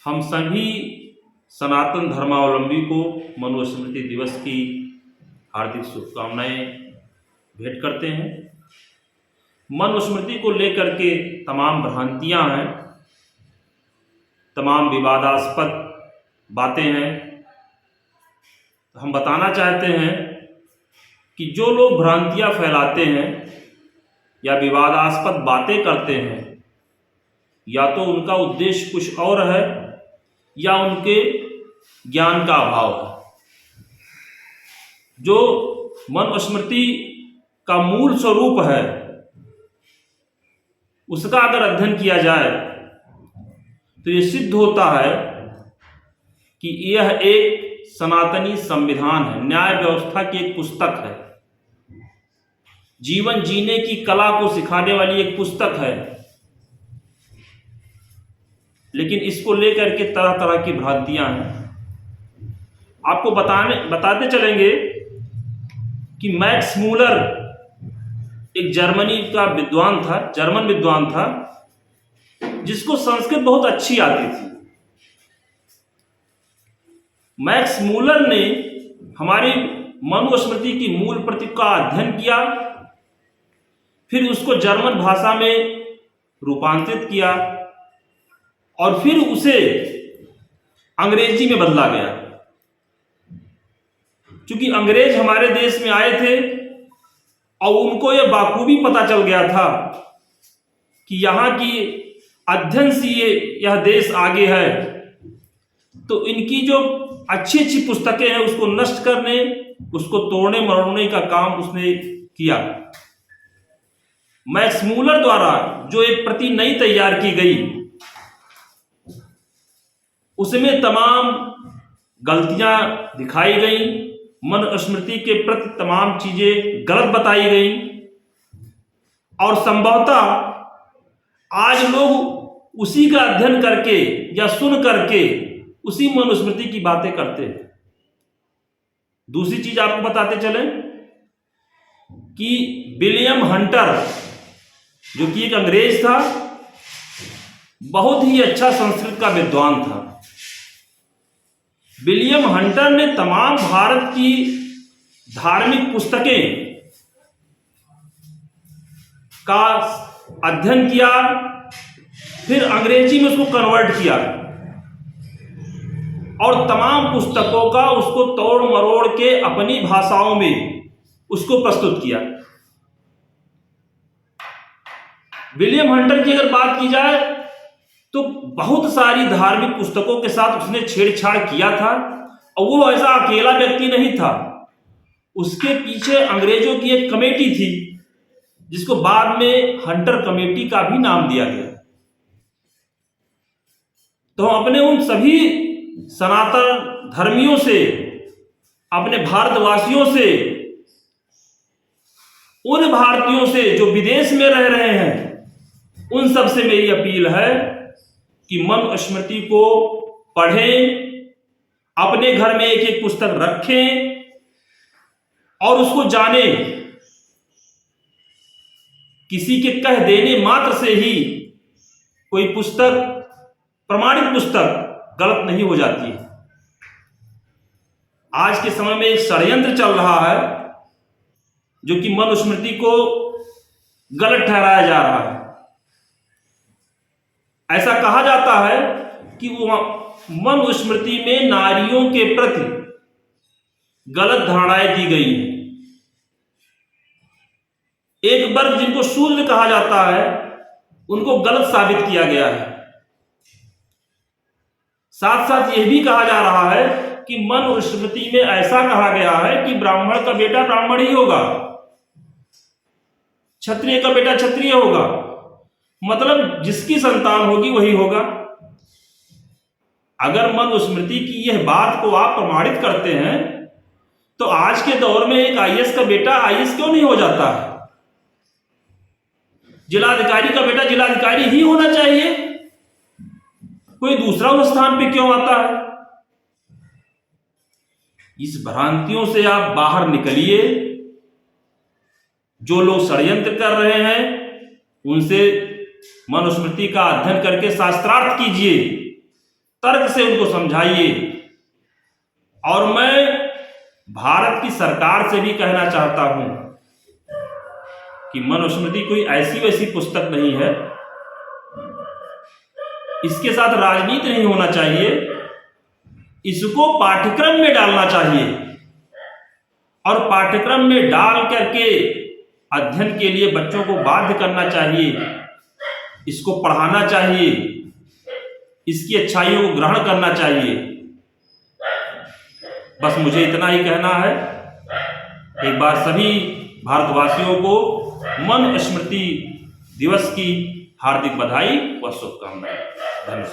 हम सभी सनातन धर्मावलंबी को मनुस्मृति दिवस की हार्दिक शुभकामनाएं भेंट करते हैं। मनुस्मृति को लेकर के तमाम भ्रांतियां हैं, तमाम विवादास्पद बातें हैं। हम बताना चाहते हैं कि जो लोग भ्रांतियां फैलाते हैं या विवादास्पद बातें करते हैं, या तो उनका उद्देश्य कुछ और है या उनके ज्ञान का अभाव है। जो मनुस्मृति का मूल स्वरूप है उसका अगर अध्ययन किया जाए तो ये सिद्ध होता है कि यह एक सनातनी संविधान है, न्याय व्यवस्था की एक पुस्तक है, जीवन जीने की कला को सिखाने वाली एक पुस्तक है। लेकिन इसको लेकर के तरह तरह की भ्रांतियां हैं। आपको बताते चलेंगे कि मैक्स मूलर एक जर्मनी का विद्वान था, जर्मन विद्वान था, जिसको संस्कृत बहुत अच्छी आती थी। मैक्स मूलर ने हमारी मनुस्मृति की मूल प्रति का अध्ययन किया, फिर उसको जर्मन भाषा में रूपांतरित किया और फिर उसे अंग्रेजी में बदला गया। क्योंकि अंग्रेज हमारे देश में आए थे और उनको यह बाखूबी पता चल गया था कि यहाँ की अध्ययन से यह देश आगे है, तो इनकी जो अच्छी अच्छी पुस्तकें हैं उसको नष्ट करने, उसको तोड़ने मरोड़ने का काम उसने किया। मैक्स मूलर द्वारा जो एक प्रति नई तैयार की गई, उसमें तमाम गलतियां दिखाई गई, मनुस्मृति के प्रति तमाम चीजें गलत बताई गई और संभवतः आज लोग उसी का अध्ययन करके या सुन करके उसी मनुस्मृति की बातें करते हैं। दूसरी चीज आपको बताते चले कि विलियम हंटर, जो कि एक अंग्रेज था, बहुत ही अच्छा संस्कृत का विद्वान था। विलियम हंटर ने तमाम भारत की धार्मिक पुस्तकें का अध्ययन किया, फिर अंग्रेजी में उसको कन्वर्ट किया और तमाम पुस्तकों का उसको तोड़ मरोड़ के अपनी भाषाओं में उसको प्रस्तुत किया। विलियम हंटर की अगर बात की जाए तो बहुत सारी धार्मिक पुस्तकों के साथ उसने छेड़छाड़ किया था और वो ऐसा अकेला व्यक्ति नहीं था। उसके पीछे अंग्रेजों की एक कमेटी थी जिसको बाद में हंटर कमेटी का भी नाम दिया गया। तो हम अपने उन सभी सनातन धर्मियों से, अपने भारतवासियों से, उन भारतीयों से जो विदेश में रह रहे हैं, उन सब से मेरी अपील है कि मनुस्मृति को पढ़ें, अपने घर में एक एक पुस्तक रखें और उसको जानें। किसी के कह देने मात्र से ही कोई पुस्तक, प्रमाणित पुस्तक, गलत नहीं हो जाती है। आज के समय में एक षड्यंत्र चल रहा है जो कि मनुस्मृति को गलत ठहराया जा रहा है। ऐसा कहा जाता है कि मनुस्मृति में नारियों के प्रति गलत धारणाएं दी गई हैं। एक वर्ग जिनको शूद्र कहा जाता है उनको गलत साबित किया गया है। साथ साथ यह भी कहा जा रहा है कि मनुस्मृति में ऐसा कहा गया है कि ब्राह्मण का बेटा ब्राह्मण ही होगा, क्षत्रिय का बेटा क्षत्रिय होगा, मतलब जिसकी संतान होगी वही होगा। अगर मनुस्मृति की यह बात को आप प्रमाणित करते हैं तो आज के दौर में एक आईएएस का बेटा आईएएस क्यों नहीं हो जाता है? जिलाधिकारी का बेटा जिलाधिकारी ही होना चाहिए, कोई दूसरा उस स्थान पे क्यों आता है? इस भ्रांतियों से आप बाहर निकलिए। जो लोग षड्यंत्र कर रहे हैं उनसे मनुस्मृति का अध्ययन करके शास्त्रार्थ कीजिए तर्क से उनको समझाइए। और मैं भारत की सरकार से भी कहना चाहता हूं कि मनुस्मृति कोई ऐसी वैसी पुस्तक नहीं है, इसके साथ राजनीति नहीं होना चाहिए, इसको पाठ्यक्रम में डालना चाहिए और पाठ्यक्रम में डाल करके अध्ययन के लिए बच्चों को बाध्य करना चाहिए, इसको पढ़ाना चाहिए, इसकी अच्छाइयों को ग्रहण करना चाहिए। बस मुझे इतना ही कहना है। एक बार सभी भारतवासियों को मनुस्मृति दिवस की हार्दिक बधाई व शुभकामनाएं। धन्यवाद।